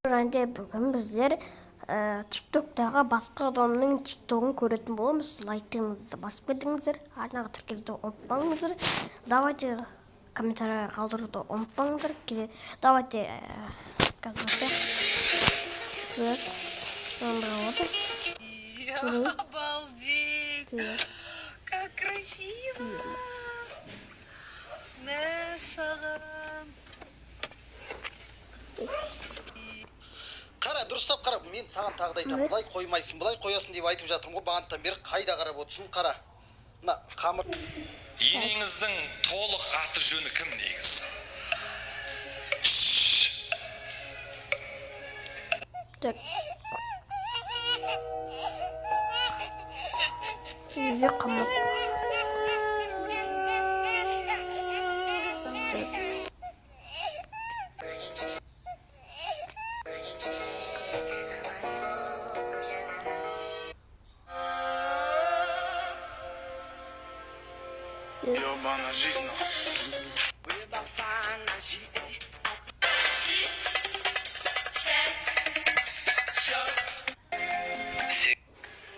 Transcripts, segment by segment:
Және бүгін біздер тиктоктағы басқа адамның тиктогын көретін боламыз. Лайктарыңызды басып кетіңіздер, арнаға тіркелуді ұмытпаңыздар. Давайте комментарий қалдыруды ұмытпаңыздар. Давайте Обалдеть! Как красиво! Қара, дұрыстап қара. Мен саған тағы да айтамын. Былай қоймайсың, былай қоясың деп айтып жатырмын ғой. Бағанадан бері қайда қарап отырсың? Қара. Мына қамыр. Енеңіздің толық аты жөні кім негіз? Үйде қамыр. Ёбана жизнь.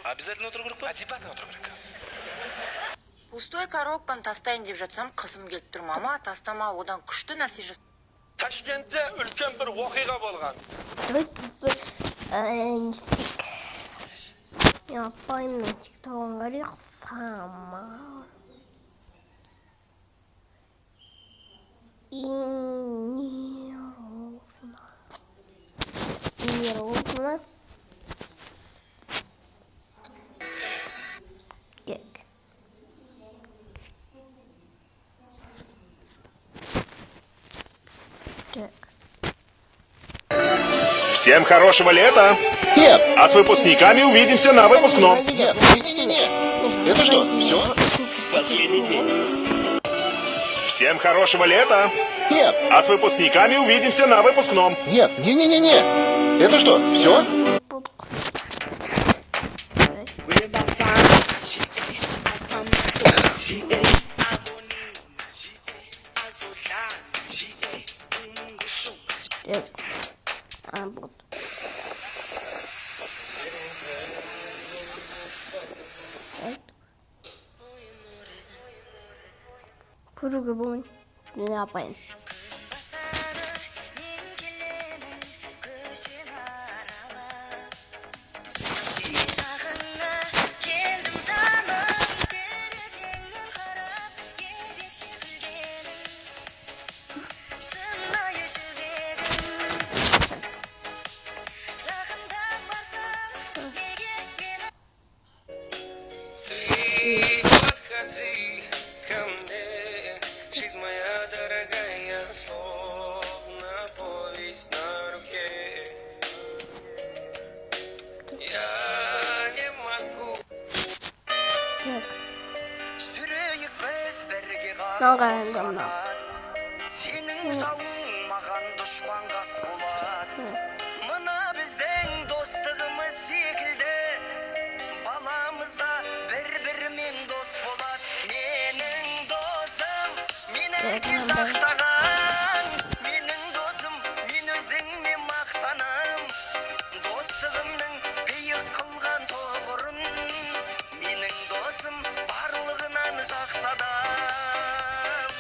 Обязательно отыру керек па? Обязательно отыру керек. Пустой коробканы тастайын деп жатсам, қызым келіп тұр. Мама, тастама, одан күшті нәрсе жас. Ташкентте үлкен бір оқиға болған. Я пойму, кто он говорит сама. И неровно. Всем хорошего лета! Нет! А с выпускниками увидимся на выпускном. Нет, не-не-не. Это что, все? Последний день. Всем хорошего лета! Нет, А с выпускниками увидимся на выпускном. нет, не-не-не. Это что, все? По-другому не напаем. Моя дорогая, словно повесть на руке. Я не могу. Сүрейік біз бірге қосылған. Сенің жауың маған дұшпан қас болады. Мына біздің достығымыз секілді. Баламызда бір-бірімен дос болады. Менің досым Менің жақтаған, менің досым, мен өзіңмен мақтанам. Достығымның биік қылған тоғырын, менің досым барлығынан жақсы адам.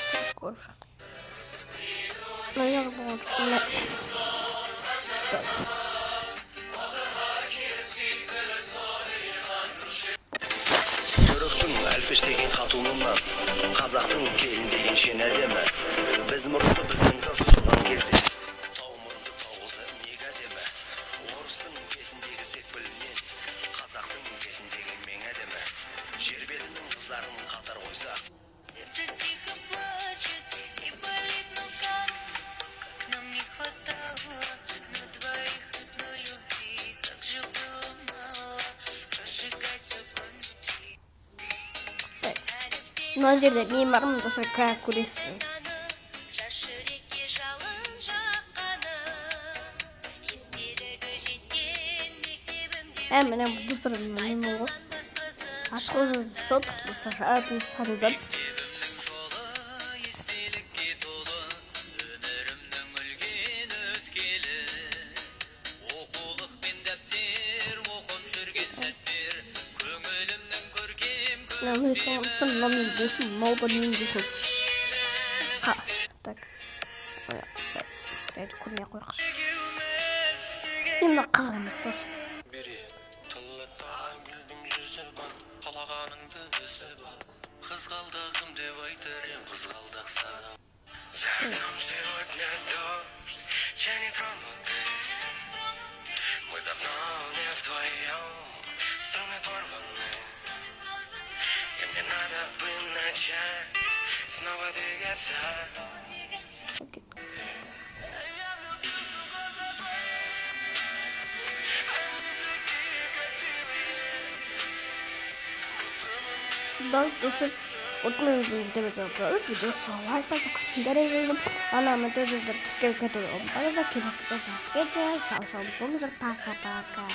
Түріктің әлпештеген қатуынан, қазақтың келін деген шен әдемі. Біз мұрынды біздің тас тұрған кезде, тау мұрынды тауғызы неге әдемі. Орыстың бетіндегі секпілінен, қазақтың бетіндегі мен әдемі. Жер бетінің қыздарын қатар қойсақ. Мына жерде мен бармын десе как көресің. Міне бұздырын мен оғы. Ашқы өзі сот, бұстар атын старыдан. Так. Бәрі көрмей қойқыш. Енді қызық емес сосын. Бері тыллатпаған гүлдің жүзі бар, қалағаныңды өзі бар. Қызғалдағым деп айтар ем, қызғалдақ саған. Жарым сегодня дождь, және тромоты. Мы давно не вдвоем, струны порваны. И мне надо бы начать снова двигаться. Да, достар, отмен видеода görüyoruz. Videosu like basıp gönderelim. Anamı dövdürdüm. Türkiye'ye götürüyorum. Bana da kimisi basıp geçer. Sağ olun. Paka paka.